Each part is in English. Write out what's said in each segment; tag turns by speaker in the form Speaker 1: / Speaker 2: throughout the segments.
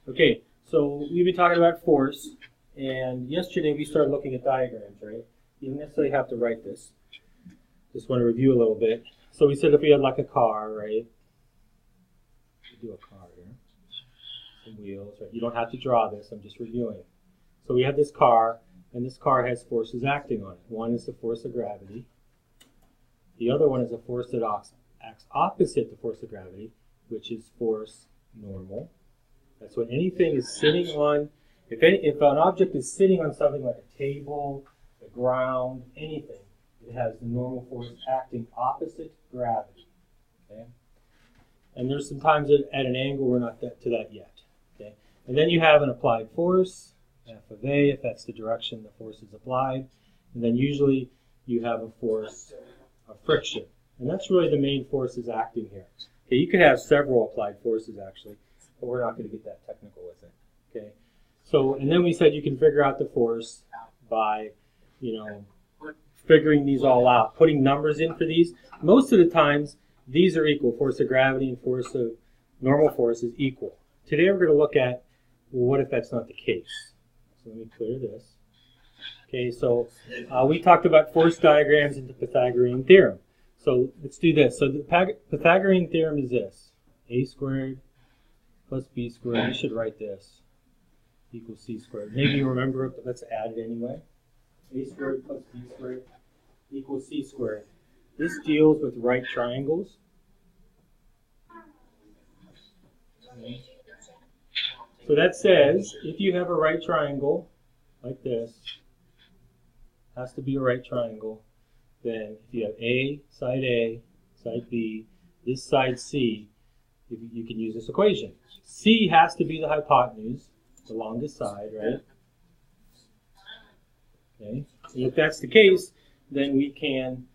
Speaker 1: Okay, so we've been talking about force, and yesterday we started looking at diagrams, right? You don't necessarily have to write this. Just want to review a little bit. So we said if we had like a car, right? Do a car here. Some wheels, right? You don't have to draw this, I'm just reviewing. So we have this car, and this car has forces acting on it. One is the force of gravity. The other one is a force that acts opposite the force of gravity, which is force normal. That's when anything is sitting on, if an object is sitting on something like a table, the ground, anything, it has the normal force acting opposite gravity. Okay? And there's some times at an angle we're not to that yet. Okay? And then you have an applied force, F of A, if that's the direction the force is applied. And then usually you have a force of friction. And that's really the main forces acting here. Okay, you could have several applied forces actually, but we're not going to get that technical with it. Okay, so and then we said you can figure out the force by, figuring these all out, putting numbers in for these. Most of the times these are equal. Force of gravity and force of normal force is equal. Today we're going to look at, well, what if that's not the case? So let me clear this. Okay, so we talked about force diagrams in the Pythagorean theorem. So let's do this. So the Pythagorean theorem is this: a squared plus b squared. You should write this equals c squared. Maybe you remember it, but let's add it anyway. A squared plus b squared equals c squared. This deals with right triangles. Okay. So that says if you have a right triangle like this, has to be a right triangle, then if you have A, side B, this side C, you can use this equation. C has to be the hypotenuse, the longest side, right? Okay. And if that's the case, then we can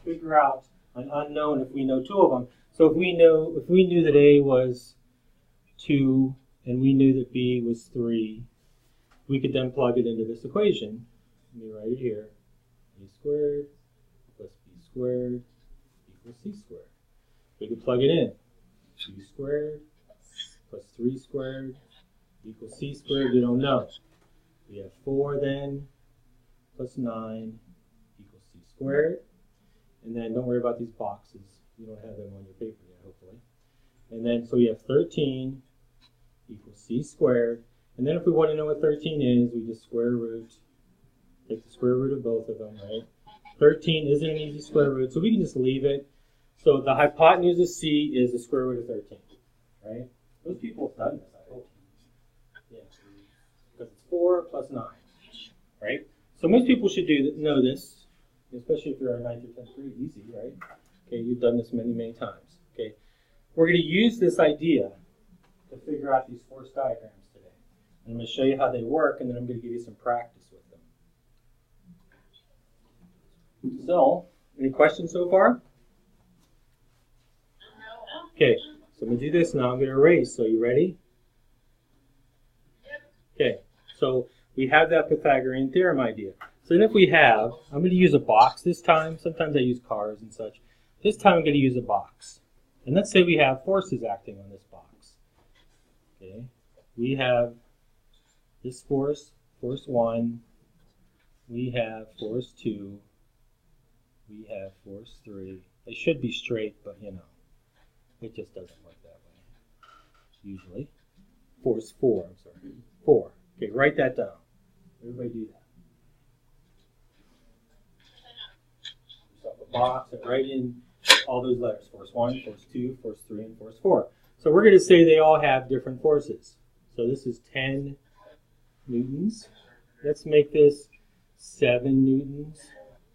Speaker 1: figure out an unknown if we know two of them. So if we knew that A was 2 and we knew that B was 3, we could then plug it into this equation. Let me write it here. A squared plus b squared equals c squared. We could plug it in. 2 squared plus 3 squared equals c squared. We don't know. We have 4 then plus 9 equals c squared. And then don't worry about these boxes. You don't have them on your paper yet, hopefully. And then so we have 13 equals c squared. And then if we want to know what 13 is, we just square root. Take the square root of both of them, right? 13 isn't an easy square root, so we can just leave it. So the hypotenuse of C is the square root of 13, right? Those people have done this, I hope. Yeah, because it's 4 plus 9, right? So most people should know this, especially if you're in 9th or 10th grade. Easy, right? Okay, you've done this many, many times. Okay, we're going to use this idea to figure out these force diagrams today. And I'm going to show you how they work, and then I'm going to give you some practice with them. So, any questions so far? Okay, so I'm going to do this now. I'm going to erase. So, you ready? Okay, so we have that Pythagorean theorem idea. So then if we have, I'm going to use a box this time. Sometimes I use cars and such. This time I'm going to use a box. And let's say we have forces acting on this box. Okay, we have this force, force 1. We have force 2. We have force 3. They should be straight, but it just doesn't work that way. Usually. Force 4, I'm sorry. 4. Okay, write that down. Everybody do that. Yourself a box and write in all those letters. Force 1, force 2, force 3, and force 4. So we're going to say they all have different forces. So this is 10 newtons. Let's make this 7 newtons.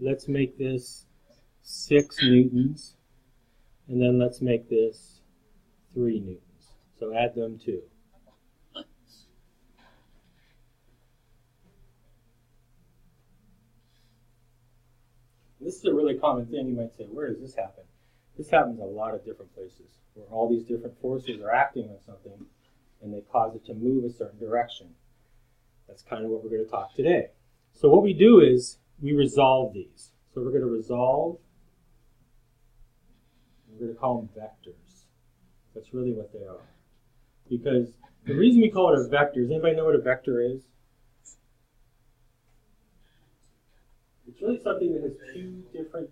Speaker 1: Let's make this 6 newtons, and then let's make this 3 newtons. So add them too. This is a really common thing. You might say, where does this happen? This happens a lot of different places, where all these different forces are acting on something, and they cause it to move a certain direction. That's kind of what we're going to talk today. So what we do is, we resolve these. So we're going to resolve, we're going to call them vectors. That's really what they are. because the reason we call it a vector, does anybody know what a vector is? It's really something that has two different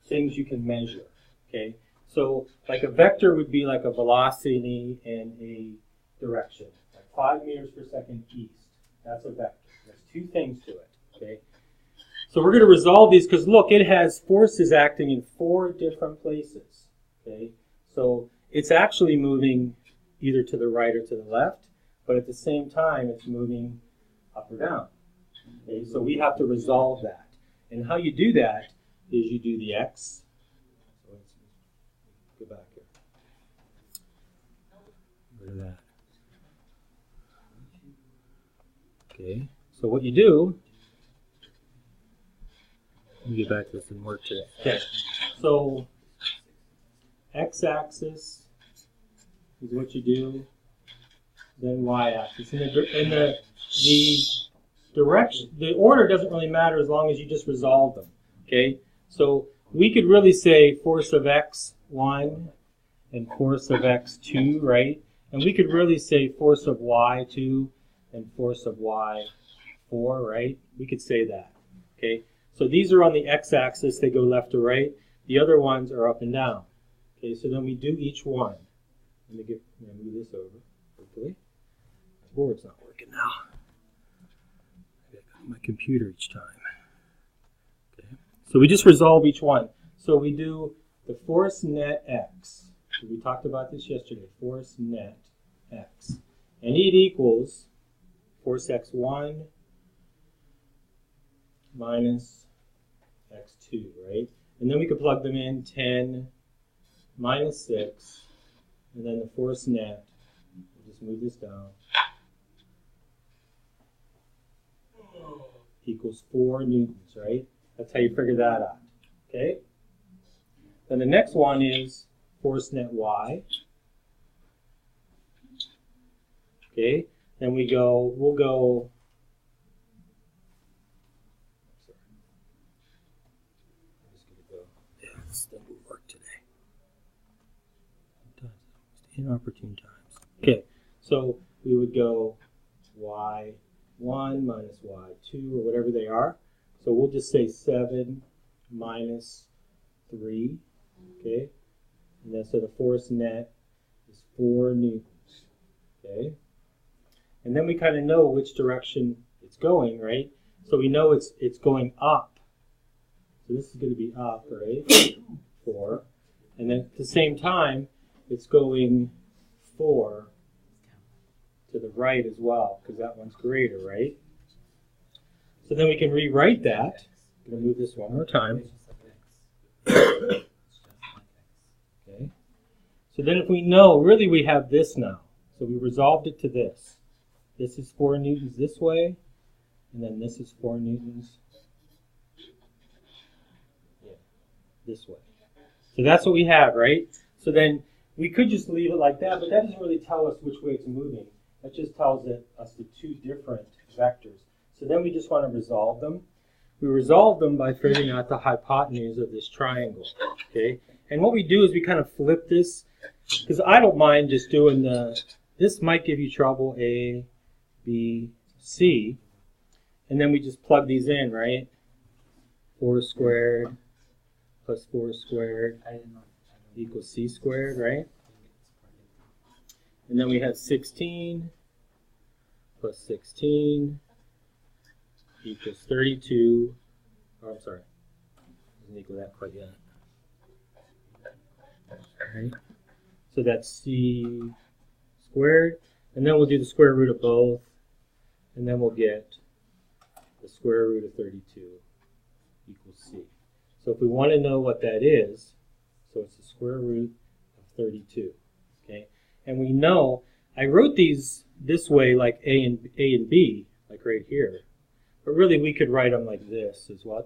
Speaker 1: things you can measure, okay? So like a vector would be like a velocity and a direction, like 5 meters per second east. That's a vector. There's two things to it, okay? So we're going to resolve these because look, it has forces acting in 4 different places, okay? So it's actually moving either to the right or to the left, but at the same time it's moving up or down, okay? So we have to resolve that. And how you do that is you do the x. So let's go back here. Rid of that. Okay, so what you do, let me get back to this and work today. Okay, so x-axis is what you do, then y-axis. And the direction, the order doesn't really matter as long as you just resolve them. Okay, so we could really say force of x1 and force of x2, right? And we could really say force of y2 and force of y4, right? We could say that. Okay, so these are on the x-axis, they go left to right. The other ones are up and down. Okay, so then we do each one. Let me move this over, hopefully. My board's not working now. My computer each time. Okay. So we just resolve each one. So we do the force net x. So we talked about this yesterday. Force net x. And it equals force x1 minus x2, right? And then we could plug them in 10 minus 6. And then the force net. We'll just move this down. Equals 4 newtons, right? That's how you figure that out, okay? Then the next one is force net y. Okay, then we'll go, sorry. I'm just gonna go, yeah, this thing will work today. Sometimes, inopportune times. Okay, so we would go y1 minus y2, or whatever they are. So we'll just say 7 minus 3, okay? And then so the force net is 4 newtons, okay? And then we kind of know which direction it's going, right? So we know it's going up. So this is going to be up, right? 4. And then at the same time, it's going 4 to the right as well, because that one's greater, right? So then we can rewrite that. I'm going to move this one more time. Okay. So then if we know, really we have this now. So we resolved it to this. This is 4 newtons this way, and then this is 4 newtons this way. So that's what we have, right? So then we could just leave it like that, but that doesn't really tell us which way it's moving. That just tells us the 2 different vectors. So then we just want to resolve them. We resolve them by figuring out the hypotenuse of this triangle, okay? And what we do is we kind of flip this, because I don't mind just doing this might give you trouble, A, B, C, and then we just plug these in, right? 4 squared plus 4 squared equals C squared, right? And then we have 16 plus 16 equals 32. Oh, I'm sorry. Doesn't equal that quite yet. Right. So that's C squared. And then we'll do the square root of both. And then we'll get the square root of 32 equals C. So if we want to know what that is, so it's the square root of 32. Okay. And we know, I wrote these this way like A and B, like right here. But really we could write them like this as well.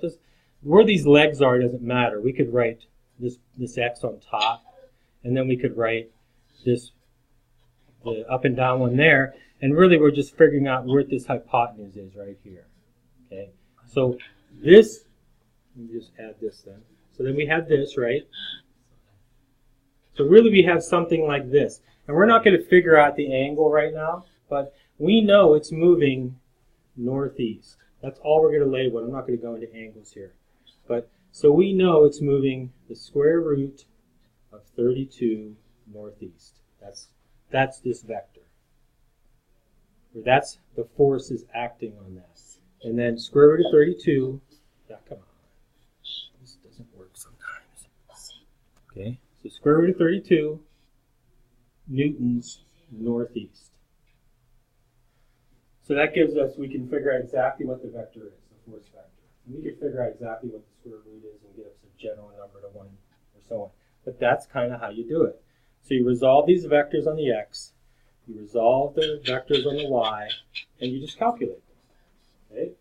Speaker 1: Where these legs are doesn't matter. We could write this X on top, and then we could write the up and down one there. And really we're just figuring out where this hypotenuse is right here. Okay. So this, let me just add this then. So then we have this, right? So really we have something like this. And we're not going to figure out the angle right now, but we know it's moving northeast. That's all we're going to label it. I'm not going to go into angles here. But so we know it's moving the square root of 32 northeast. That's this vector. Or that's the forces acting on that. And then square root of 32, yeah, come on. This doesn't work sometimes. Okay, so square root of 32 newtons northeast. So that gives us, we can figure out exactly what the vector is, the force vector. And we can figure out exactly what the square root is and get us a general number to 1 or so on. But that's kind of how you do it. So you resolve these vectors on the x, you resolve the vectors on the y, and you just calculate them. Okay?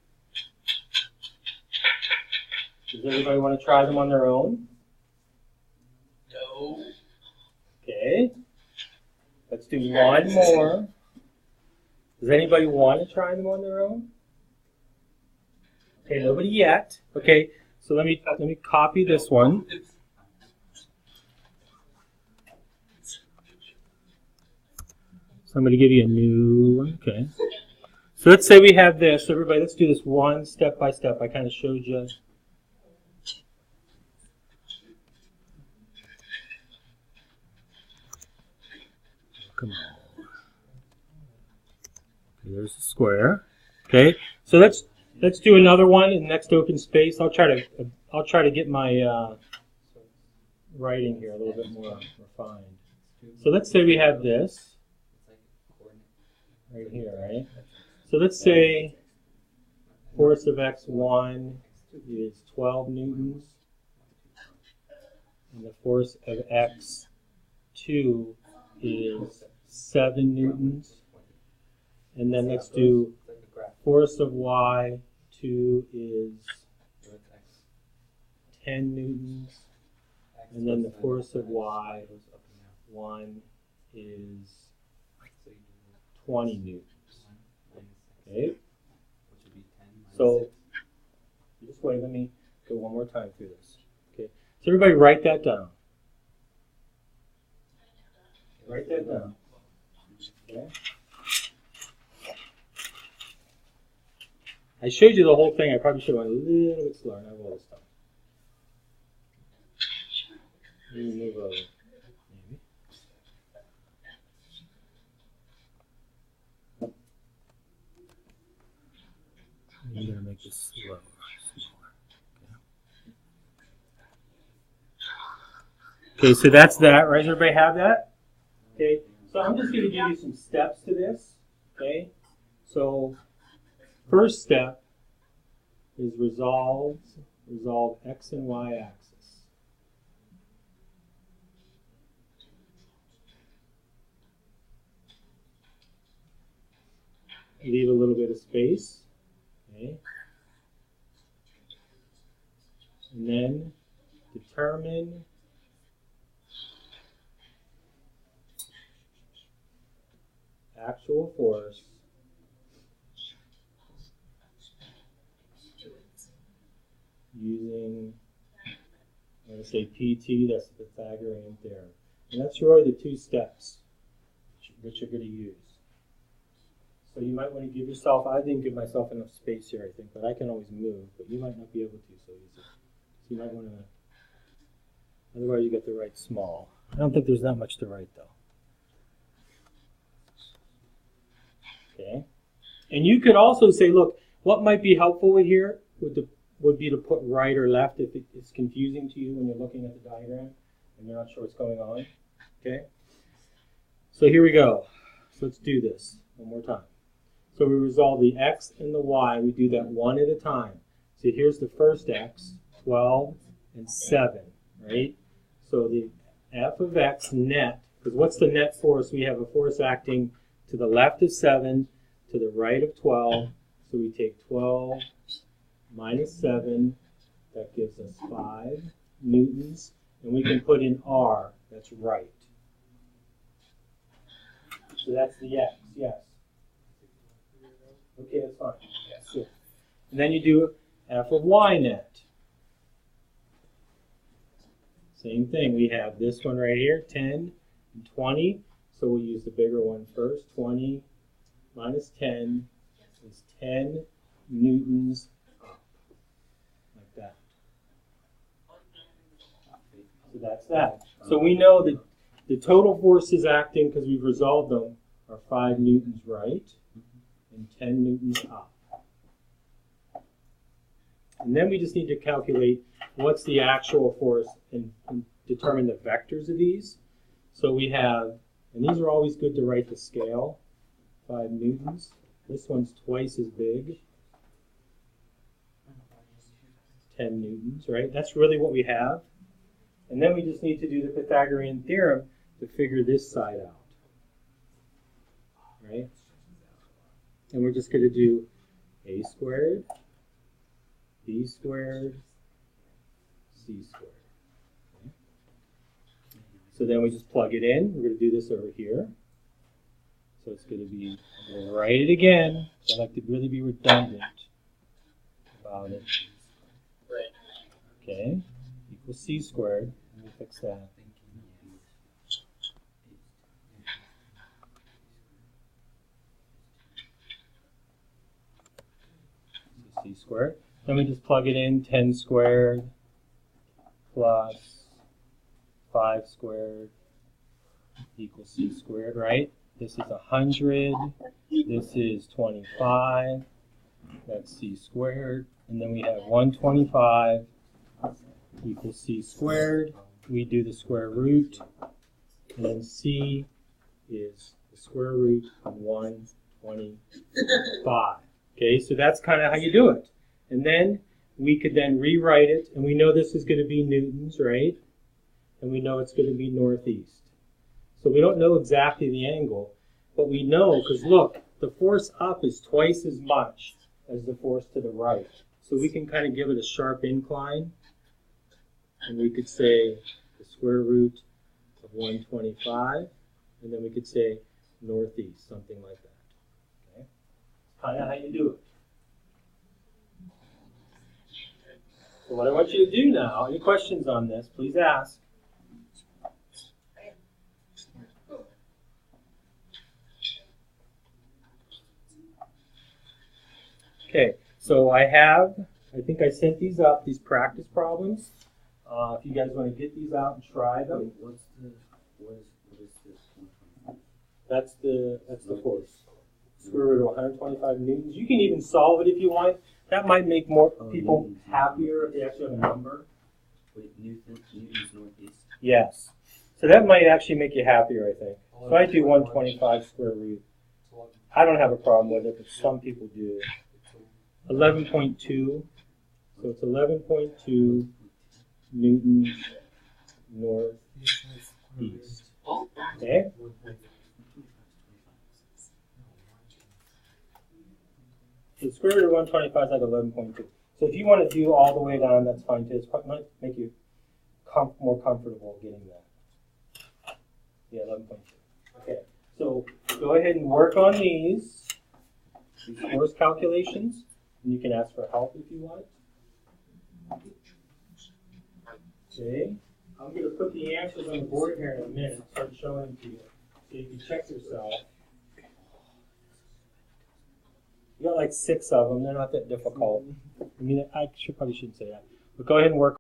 Speaker 1: Does everybody want to try them on their own?
Speaker 2: No.
Speaker 1: Okay. Let's do one more. Does anybody want to try them on their own? Okay, nobody yet. Okay, so let me copy this one. So I'm going to give you a new one. Okay. So let's say we have this. Everybody, let's do this one step by step. I kind of showed you. Come on. Okay, there's the square. Okay. So let's do another one in the next open space. I'll try to get my writing here a little bit more refined. So let's say we have this. Right here, right? So let's say force of x1 is 12 newtons, and the force of x2 is 7 newtons. And then let's do force of y2 is 10 newtons, and then the force of y1 is 20 newtons. Okay? So, just wait, let me go one more time through this. Okay? So everybody write that down. Write that down. Okay? I showed you the whole thing. I probably should have went a little bit slower, and I will this time. Let me move over. Maybe. I'm going to make this smaller. Okay, so that's that, right? Does everybody have that? Okay, so I'm just going to give you some steps to this. Okay, so first step is resolve x and y axis. Leave a little bit of space. Okay. And then determine actual force using, I'm going to say PT, that's the Pythagorean theorem. And that's really the two steps that you're going to use. So you might want to give yourself, I didn't give myself enough space here, I think, but I can always move, but you might not be able to so easy. So you might want to, otherwise you get to write small. I don't think there's that much to write though. Okay. And you could also say, look, what might be helpful here would be to put right or left if it's confusing to you when you're looking at the diagram and you're not sure what's going on. Okay. So here we go. So let's do this one more time. So we resolve the x and the y. We do that one at a time. So here's the first x, 12 and 7, right? So the f of x net, because what's the net force? We have a force acting to the left of 7, to the right of 12. So we take 12 minus 7. That gives us 5 newtons. And we can put in r. That's right. So that's the x, yes. Okay, that's fine. Yes. Good. And then you do f of y net. Same thing. We have this one right here, 10 and 20. So we'll use the bigger one first. 20 minus 10 is 10 newtons up. Like that. So that's that. So we know that the total forces acting, because we've resolved them, are 5 newtons right and 10 newtons up. And then we just need to calculate what's the actual force and determine the vectors of these. So we have, and these are always good to write the scale, 5 newtons. This one's twice as big, 10 newtons, right? That's really what we have. And then we just need to do the Pythagorean theorem to figure this side out, right? And we're just going to do a squared, b squared, c squared. Okay. So then we just plug it in. We're going to do this over here. So it's going to be, I'm going to write it again. I like to really be redundant about it. Okay, equals c squared. Let me fix that. C squared. Then we just plug it in, 10 squared plus 5 squared equals c squared, right? This is 100, this is 25, that's c squared, and then we have 125 equals c squared. We do the square root, and then c is the square root of 125. Okay, so that's kind of how you do it. And then we could then rewrite it, and we know this is going to be newtons, right? And we know it's going to be northeast. So we don't know exactly the angle, but we know, because look, the force up is twice as much as the force to the right. So we can kind of give it a sharp incline, and we could say the square root of 125, and then we could say northeast, something like that. Okay? Kind of how you do it. So what I want you to do now, any questions on this, please ask. Okay, so I think I sent these up, these practice problems. If you guys want to get these out and try them.
Speaker 2: What is this?
Speaker 1: That's the force. Square root of 125 newtons. You can even solve it if you want. That might make more people happier if they actually have a number.
Speaker 2: Wait, newtons northeast?
Speaker 1: Yes. So that might actually make you happier, I think. So I do 125 square root. I don't have a problem with it, but some people do. 11.2. So it's 11.2 newtons northeast. Okay? So the square root of 125 is like 11.2. So if you want to do all the way down, that's fine too. It might make you more comfortable getting that. Yeah, 11.2. Okay, so go ahead and work on these force calculations, and you can ask for help if you want. Okay, I'm going to put the answers on the board here in a minute, start showing them to you, so you can check yourself. You got like 6 of them. They're not that difficult. I mean, probably shouldn't say that. But go ahead and work.